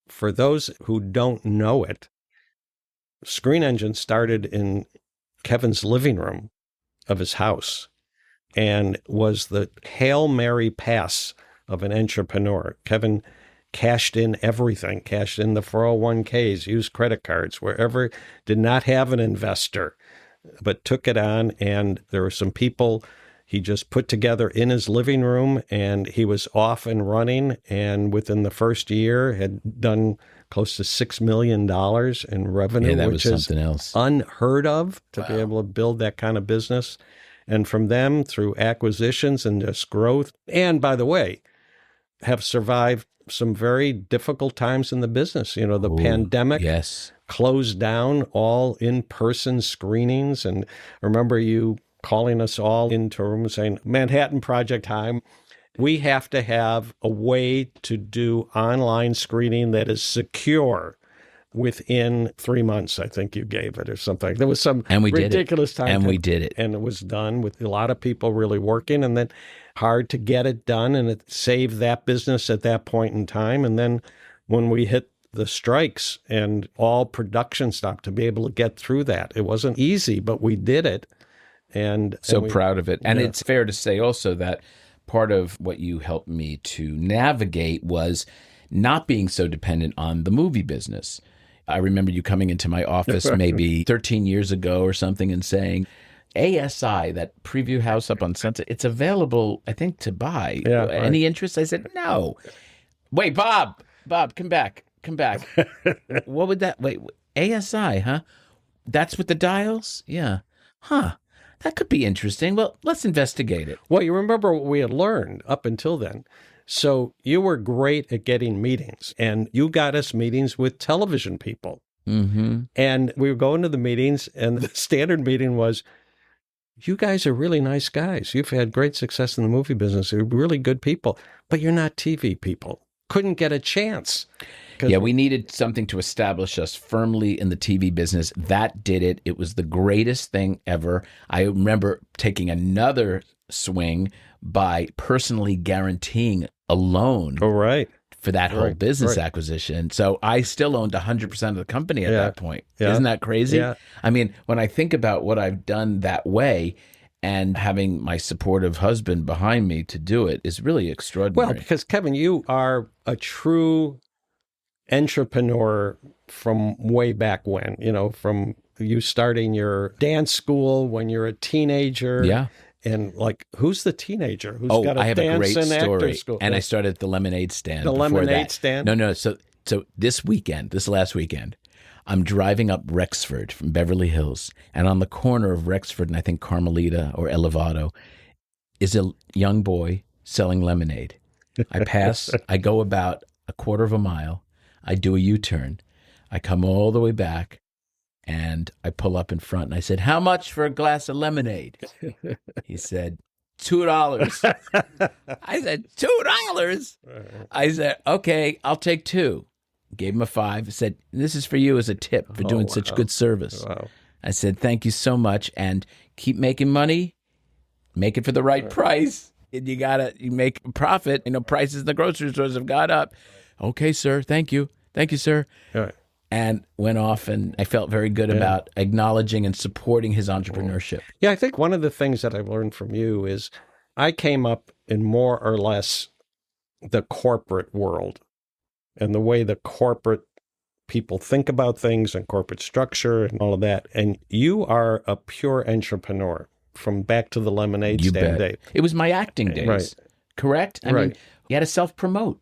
For those who don't know it, Screen Engine started in Kevin's living room of his house and was the Hail Mary pass of an entrepreneur. Kevin cashed in everything, cashed in the 401ks, used credit cards, wherever, did not have an investor, but took it on. And there were some people he just put together in his living room, and he was off and running. And within the first year had done close to $6 million in revenue, which is something else unheard of to be able to build that kind of business. And from them, through acquisitions and just growth, and by the way, have survived some very difficult times in the business. You know, the pandemic closed down all in-person screenings. And I remember you calling us all into a room saying, Manhattan Project time, we have to have a way to do online screening that is secure within 3 months, I think you gave it, or something. There was some ridiculous time. And we did it. And it was done with a lot of people really working, and then hard to get it done. And it saved that business at that point in time. And then when we hit the strikes and all production stopped, to be able to get through that, it wasn't easy, but we did it. And proud of it. And it's fair to say also that part of what you helped me to navigate was not being so dependent on the movie business. I remember you coming into my office maybe 13 years ago or something and saying, ASI, that preview house up on Sunset, it's available, I think, to buy. Yeah, Any interest? I said, no. Wait, Bob, come back. What would that, ASI, huh? That's with the dials? Yeah. Huh. That could be interesting. Well, let's investigate it. Well, you remember what we had learned up until then. So you were great at getting meetings, and you got us meetings with television people. Mm-hmm. And we were going to the meetings, and the standard meeting was, you guys are really nice guys. You've had great success in the movie business. You're really good people, but you're not TV people. Couldn't get a chance. Yeah, we needed something to establish us firmly in the TV business. That did it. It was the greatest thing ever. I remember taking another swing by personally guaranteeing a loan for that whole business acquisition. So I still owned 100% of the company at that point. Yeah. Isn't that crazy? Yeah. I mean, when I think about what I've done that way and having my supportive husband behind me to do it is really extraordinary. Well, because Kevin, you are a true entrepreneur from way back when, from you starting your dance school when you're a teenager. Yeah. And who's the teenager who's got a I have dance a great and story. actor school? And I started at the lemonade stand. The lemonade stand? No. So this last weekend, I'm driving up Rexford from Beverly Hills, and on the corner of Rexford and I think Carmelita or Elevado is a young boy selling lemonade. I pass, I go about a quarter of a mile, I do a U-turn, I come all the way back, and I pull up in front and I said, how much for a glass of lemonade? He said, $2. I said, $2? I said, okay, I'll take 2. Gave him a 5. I said, this is for you as a tip for doing such good service. Wow. I said, thank you so much, and keep making money make it for the right price. And you make a profit. Prices in the grocery stores have gone up. Okay, sir. Thank you. Thank you, sir. Right. And went off, and I felt very good about acknowledging and supporting his entrepreneurship. Yeah, I think one of the things that I've learned from you is I came up in more or less the corporate world and the way the corporate people think about things and corporate structure and all of that. And you are a pure entrepreneur from back to the lemonade stand day. It was my acting days, right. Correct? I mean, you had to self-promote.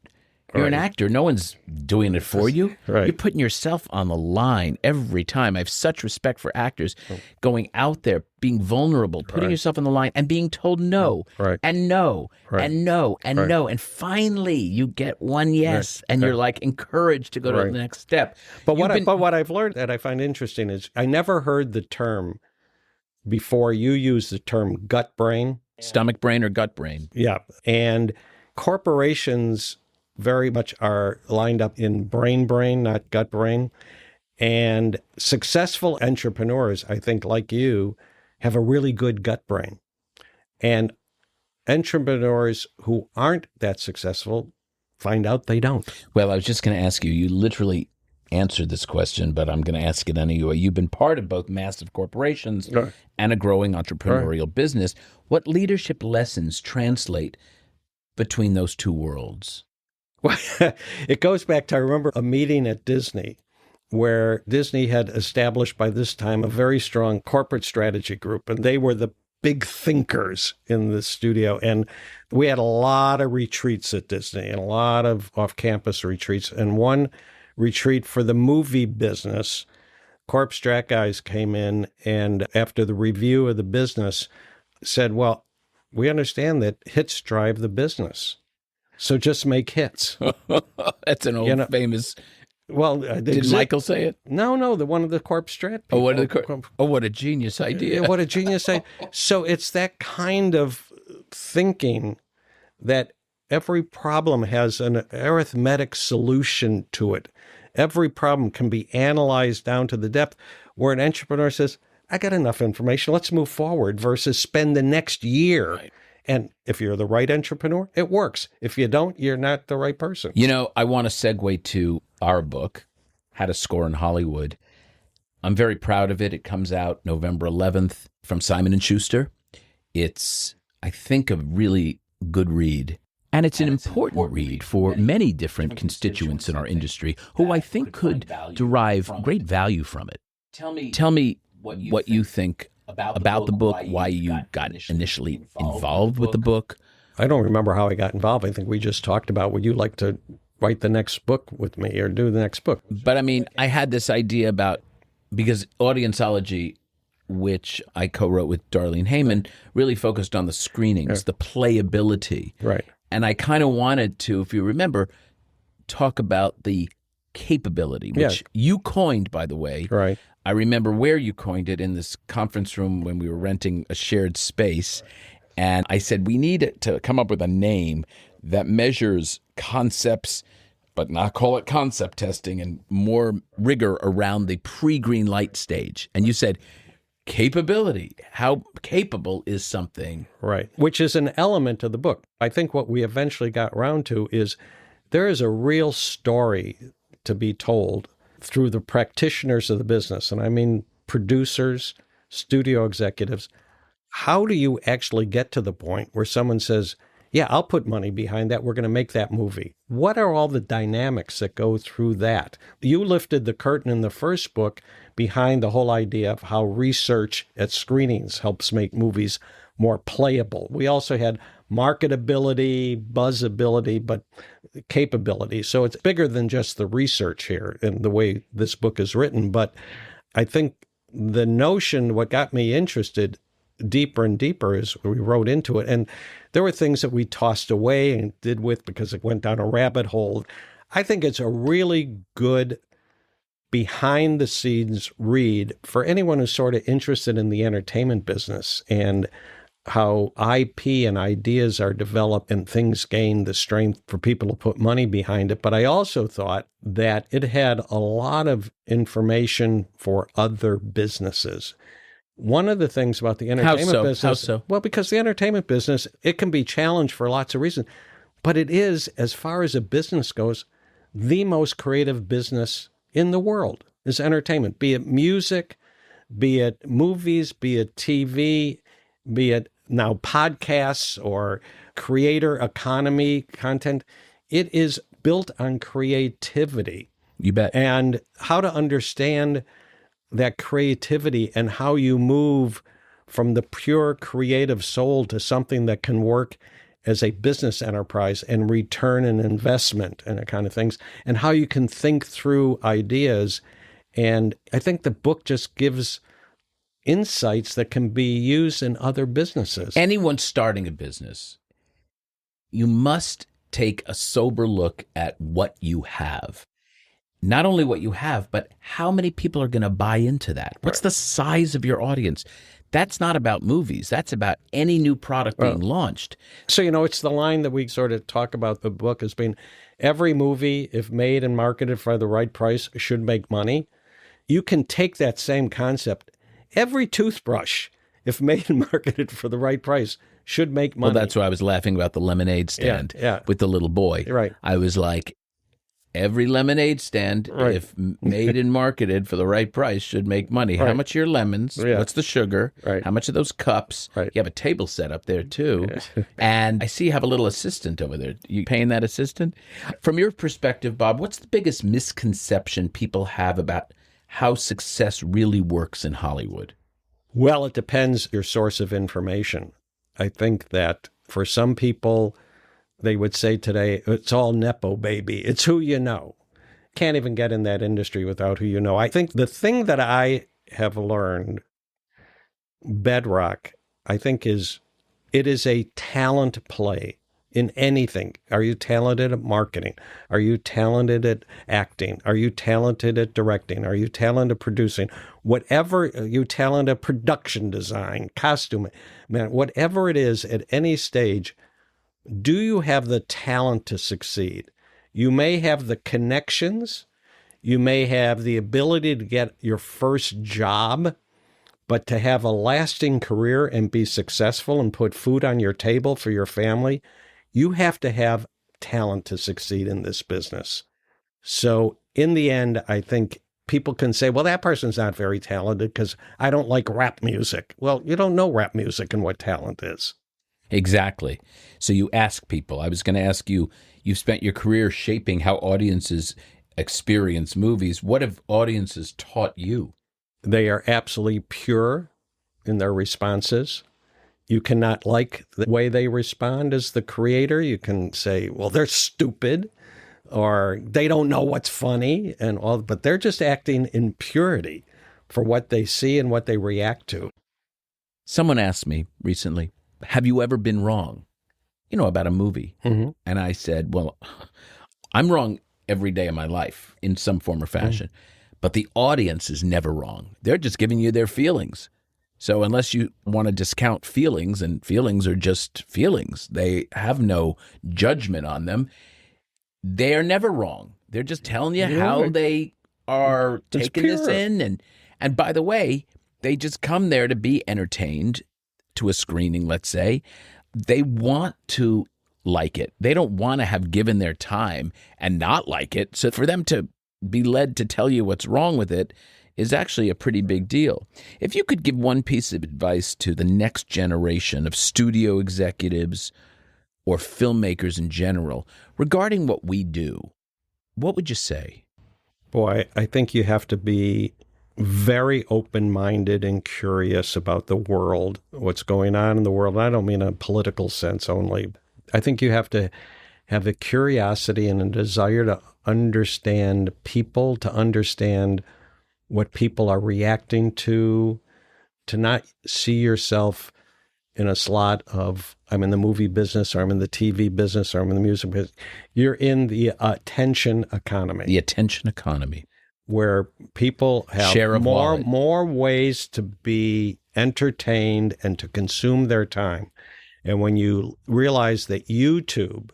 You're an actor. No one's doing it for you. Right. You're putting yourself on the line every time. I have such respect for actors going out there, being vulnerable, putting yourself on the line and being told no and no and no and no. And finally you get one yes and you're like encouraged to go to the next step. But what I've learned that I find interesting is I never heard the term before you used the term gut brain. Stomach brain or gut brain. Yeah. And corporations very much are lined up in brain, not gut brain. And successful entrepreneurs, I think, like you, have a really good gut brain. And entrepreneurs who aren't that successful find out they don't. Well, I was just going to ask you, you literally answered this question, but I'm going to ask it anyway. You've been part of both massive corporations and a growing entrepreneurial business. What leadership lessons translate between those two worlds? Well, it goes back to, I remember a meeting at Disney where Disney had established by this time a very strong corporate strategy group, and they were the big thinkers in the studio. And we had a lot of retreats at Disney and a lot of off-campus retreats. And one retreat for the movie business, corp strat guys came in and after the review of the business said, well, we understand that hits drive the business. So just make hits. That's an old famous. Well, did Michael say it? No, the one of the corp strat people. What a genius idea! What a genius idea! So it's that kind of thinking that every problem has an arithmetic solution to it. Every problem can be analyzed down to the depth. Where an entrepreneur says, "I got enough information. Let's move forward," versus spend the next year. Right. And if you're the right entrepreneur, it works. If you don't, you're not the right person. I want to segue to our book, How to Score in Hollywood. I'm very proud of it. It comes out November 11th from Simon & Schuster. It's, I think, a really good read. And it's an important read for many different constituents in our industry who I think could derive great value from it. Tell me what you think about the book, why you got initially involved with the book. I don't remember how I got involved. I think we just talked about, would you like to write the next book with me or do the next book? But I mean, I had this idea because Audienceology, which I co-wrote with Darlene Hayman, really focused on the screenings, the playability. Right. And I kind of wanted to, if you remember, talk about the capability, which you coined, by the way. Right. I remember where you coined it in this conference room when we were renting a shared space. And I said, we need to come up with a name that measures concepts, but not call it concept testing, and more rigor around the pre-green light stage. And you said, capability. How capable is something? Right. Which is an element of the book. I think what we eventually got around to is there is a real story to be told through the practitioners of the business. And I mean producers, studio executives. How do you actually get to the point where someone says, yeah, I'll put money behind that. We're going to make that movie. What are all the dynamics that go through that? You lifted the curtain in the first book behind the whole idea of how research at screenings helps make movies more playable. We also had marketability, buzzability, but capability. So it's bigger than just the research here in the way this book is written. But I think the notion, what got me interested deeper and deeper as we wrote into it, and there were things that we tossed away and did with because it went down a rabbit hole. I think it's a really good behind the scenes read for anyone who's sort of interested in the entertainment business and how IP and ideas are developed and things gain the strength for people to put money behind it. But I also thought that it had a lot of information for other businesses. One of the things about the entertainment business... How so? Well, because the entertainment business, it can be challenged for lots of reasons, but it is, as far as a business goes, the most creative business in the world is entertainment, be it music, be it movies, be it TV, be it now podcasts or creator economy content. It is built on creativity. You bet. And how to understand that creativity and how you move from the pure creative soul to something that can work as a business enterprise and return an investment and that kind of things, and how you can think through ideas. And I think the book just gives insights that can be used in other businesses. Anyone starting a business, you must take a sober look at what you have. Not only what you have, but how many people are going to buy into that? What's the size of your audience? That's not about movies. That's about any new product being launched. So, it's the line that we sort of talk about the book as being every movie, if made and marketed for the right price, should make money. You can take that same concept. Every toothbrush, if made and marketed for the right price, should make money. Well, that's why I was laughing about the lemonade stand with the little boy. Right. I was like, every lemonade stand, if made and marketed for the right price, should make money. How much are your lemons? What's the sugar? How much are those cups? You have a table set up there, too. And I see you have a little assistant over there. You paying that assistant? From your perspective, Bob, what's the biggest misconception people have about how success really works in Hollywood? Well, it depends your source of information. I think that for some people, they would say today, it's all Nepo baby. It's who you know. Can't even get in that industry without who you know. I think the thing that I have learned, bedrock, I think it is a talent play in anything. Are you talented at marketing? Are you talented at acting? Are you talented at directing? Are you talented at producing? Whatever, you talented at production design, costuming, man, whatever it is at any stage, do you have the talent to succeed? You may have the connections. You may have the ability to get your first job, but to have a lasting career and be successful and put food on your table for your family, you have to have talent to succeed in this business. So in the end, I think people can say, well, that person's not very talented because I don't like rap music. Well, you don't know rap music and what talent is. Exactly. So you ask people. I was going to ask you, you've spent your career shaping how audiences experience movies. What have audiences taught you? They are absolutely pure in their responses. You cannot like the way they respond as the creator. You can say, well, they're stupid, or they don't know what's funny, and all, but they're just acting in purity for what they see and what they react to. Someone asked me recently, have you ever been wrong, about a movie? Mm-hmm. And I said, well, I'm wrong every day of my life in some form or fashion, but the audience is never wrong. They're just giving you their feelings. So unless you want to discount feelings, and feelings are just feelings, they have no judgment on them, they are never wrong. They're just telling you how they are taking this in. And by the way, they just come there to be entertained to a screening, let's say. They want to like it. They don't want to have given their time and not like it. So for them to be led to tell you what's wrong with it is actually a pretty big deal. If you could give one piece of advice to the next generation of studio executives or filmmakers in general regarding what we do, what would you say? Boy, I think you have to be very open-minded and curious about the world, what's going on in the world. And I don't mean a political sense only. I think you have to have a curiosity and a desire to understand people, to understand what people are reacting to not see yourself in a slot of, I'm in the movie business, or I'm in the TV business, or I'm in the music business. You're in the attention economy. The attention economy. Where people have more ways to be entertained and to consume their time. And when you realize that YouTube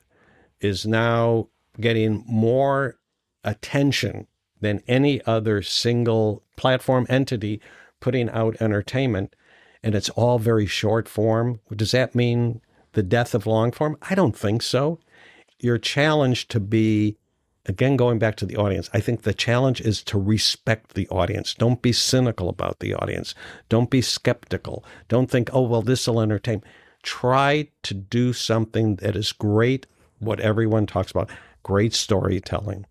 is now getting more attention than any other single platform entity, putting out entertainment and it's all very short form, does that mean the death of long form? I don't think so. You're challenged to be, again, going back to the audience, I think the challenge is to respect the audience. Don't be cynical about the audience. Don't be skeptical. Don't think, oh, well, this will entertain. Try to do something that is great, what everyone talks about, great storytelling.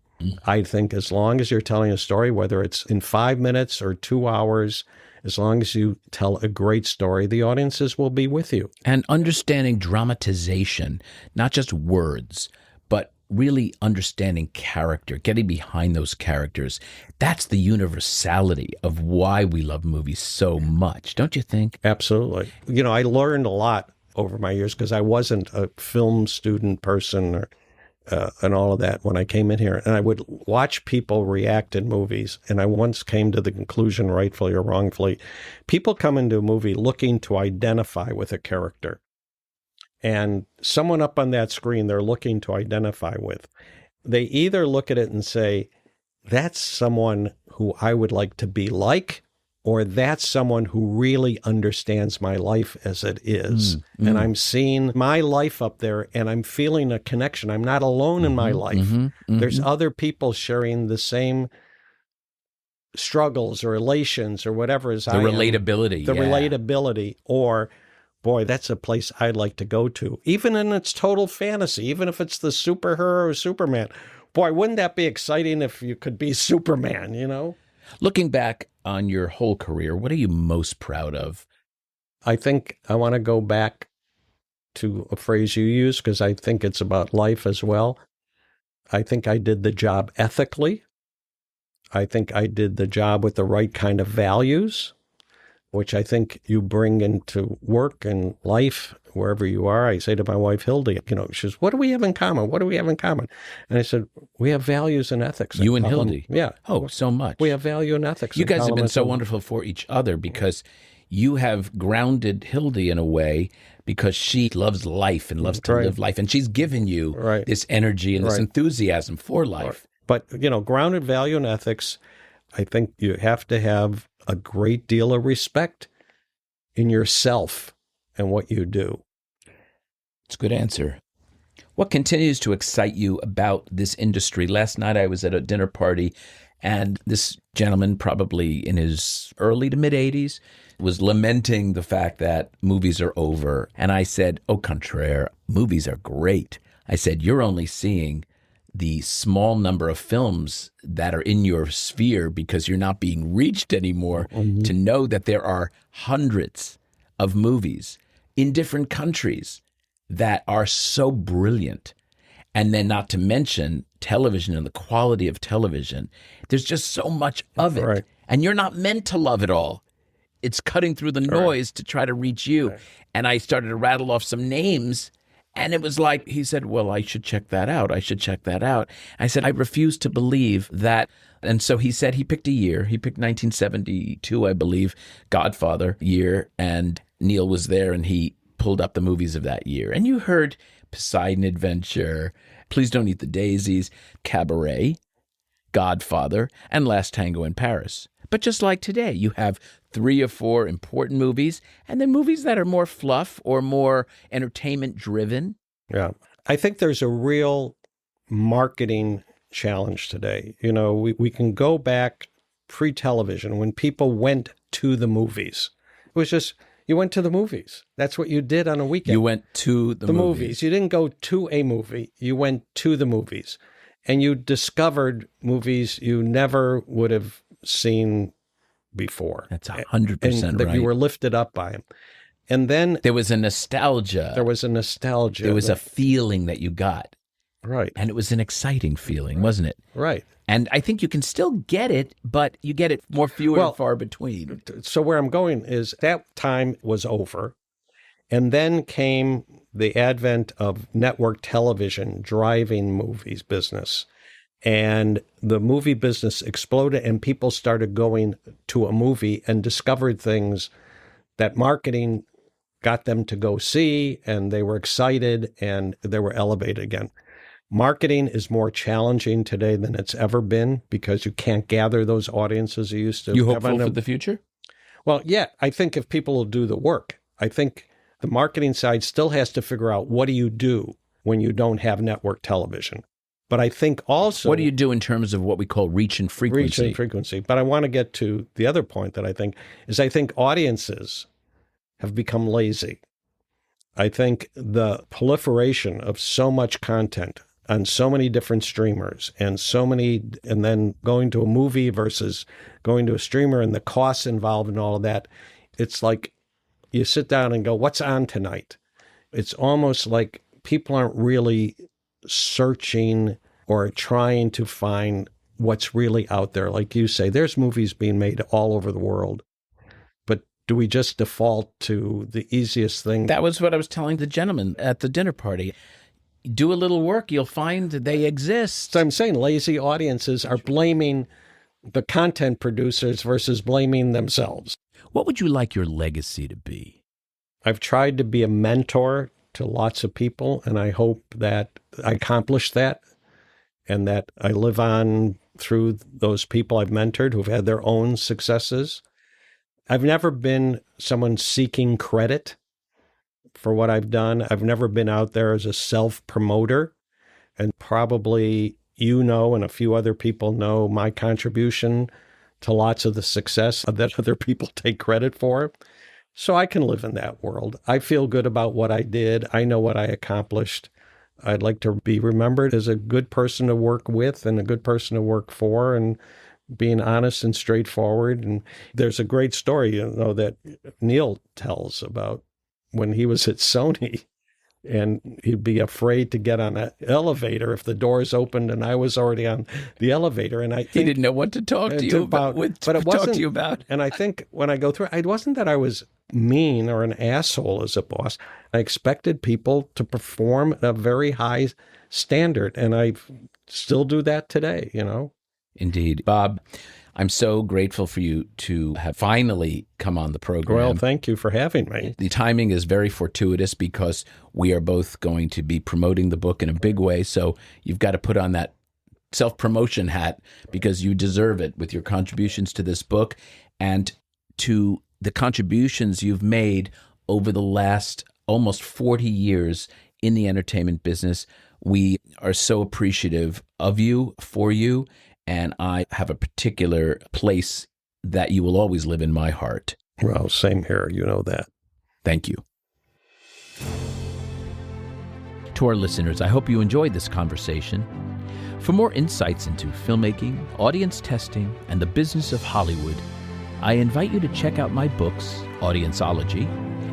I think as long as you're telling a story, whether it's in 5 minutes or 2 hours, as long as you tell a great story, the audiences will be with you. And understanding dramatization, not just words, but really understanding character, getting behind those characters. That's the universality of why we love movies so much, don't you think? Absolutely. You know, I learned a lot over my years because I wasn't a film student person or and all of that when I came in here. And I would watch people react in movies. And I once came to the conclusion, rightfully or wrongfully, people come into a movie looking to identify with a character. And someone up on that screen they're looking to identify with, they either look at it and say, that's someone who I would like to be like, or that's someone who really understands my life as it is. And I'm seeing my life up there and I'm feeling a connection. I'm not alone in my life. There's other people sharing the same struggles or relations or whatever as I am. The relatability. The relatability. Or, boy, that's a place I'd like to go to. Even in its total fantasy, even if it's the superhero or Superman. Boy, wouldn't that be exciting if you could be Superman, you know? Looking back on your whole career, what are you most proud of? I think I want to go back to a phrase you use because I think it's about life as well. I think I did the job ethically. I think I did the job with the right kind of values, which I think you bring into work and life wherever you are. I say to my wife, Hildy, you know, she says, what do we have in common? What do we have in common? And I said, we have values and ethics. You and Hildy? Yeah. Oh, so much. We have value and ethics. You guys have been so wonderful for each other because you have grounded Hildy in a way because she loves life and loves to live life. And she's given you this energy and this enthusiasm for life. But, you know, grounded value and ethics, I think you have to have a great deal of respect in yourself and what you do. It's a good answer. What continues to excite you about this industry? Last night I was at a dinner party and this gentleman, probably in his early to mid 80s, was lamenting the fact that movies are over. And I said, au contraire, movies are great. I said, you're only seeing the small number of films that are in your sphere because you're not being reached anymore to know that there are hundreds of movies in different countries that are so brilliant. And then not to mention television and the quality of television. There's just so much of it. And you're not meant to love it all. It's cutting through the noise to try to reach you. And I started to rattle off some names. And it was like, he said, well, I should check that out. I should check that out. I said, I refuse to believe that. And so he said he picked a year. He picked 1972, I believe, Godfather year. And Neil was there and he pulled up the movies of that year. And you heard Poseidon Adventure, Please Don't Eat the Daisies, Cabaret, Godfather, and Last Tango in Paris. But just like today, you have 3 or 4 important movies, and then movies that are more fluff or more entertainment-driven. Yeah. I think there's a real marketing challenge today. You know, we can go back pre-television when people went to the movies. It was just, you went to the movies. That's what you did on a weekend. You went to the movies. You didn't go to a movie. You went to the movies. And you discovered movies you never would have seen before. That's 100% and that right. You were lifted up by them. And then there was a nostalgia. There was a feeling that you got. Right. And it was an exciting feeling, wasn't it? Right. And I think you can still get it, but you get it more few and far between. So where I'm going is that time was over. And then came the advent of network television driving movies business. And the movie business exploded and people started going to a movie and discovered things that marketing got them to go see, and they were excited and they were elevated again. Marketing is more challenging today than it's ever been because you can't gather those audiences you used to. You hopeful for the future? Well, yeah, I think if people will do the work, I think the marketing side still has to figure out what do you do when you don't have network television. But I think also... What do you do in terms of what we call reach and frequency? Reach and frequency. But I want to get to the other point that I think audiences have become lazy. I think the proliferation of so much content on so many different streamers and then going to a movie versus going to a streamer and the costs involved and all of that, it's like you sit down and go, what's on tonight? It's almost like people aren't really searching or trying to find what's really out there. Like you say, there's movies being made all over the world. But do we just default to the easiest thing? That was what I was telling the gentleman at the dinner party. Do a little work, you'll find they exist. So I'm saying lazy audiences are blaming the content producers versus blaming themselves. What would you like your legacy to be? I've tried to be a mentor to lots of people, and I hope that I accomplish that and that I live on through those people I've mentored who've had their own successes. I've never been someone seeking credit for what I've done. I've never been out there as a self-promoter, and probably and a few other people know my contribution to lots of the success that other people take credit for. So I can live in that world. I feel good about what I did. I know what I accomplished. I'd like to be remembered as a good person to work with and a good person to work for, and being honest and straightforward. And there's a great story, that Neil tells about when he was at Sony, and he'd be afraid to get on an elevator if the doors opened and I was already on the elevator. And he didn't know what to talk to you about. And I think when I go through, it wasn't that I was mean or an asshole as a boss. I expected people to perform at a very high standard, and I still do that today, Indeed. Bob, I'm so grateful for you to have finally come on the program. Well, thank you for having me. The timing is very fortuitous because we are both going to be promoting the book in a big way. So you've got to put on that self-promotion hat because you deserve it with your contributions to this book and to the contributions you've made over the last almost 40 years in the entertainment business. We are so appreciative of you, for you, and I have a particular place that you will always live in my heart. Well, same here. You know that. Thank you. To our listeners, I hope you enjoyed this conversation. For more insights into filmmaking, audience testing, and the business of Hollywood, I invite you to check out my books, Audienceology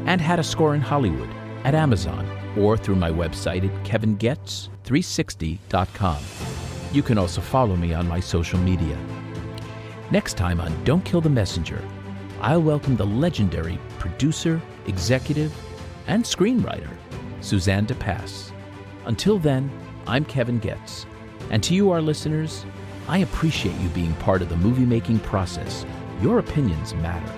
and How to Score in Hollywood, at Amazon or through my website at kevingoetz360.com. You can also follow me on my social media. Next time on Don't Kill the Messenger, I'll welcome the legendary producer, executive, and screenwriter, Suzanne DePass. Until then, I'm Kevin Goetz, and to you, our listeners, I appreciate you being part of the movie-making process. Your opinions matter.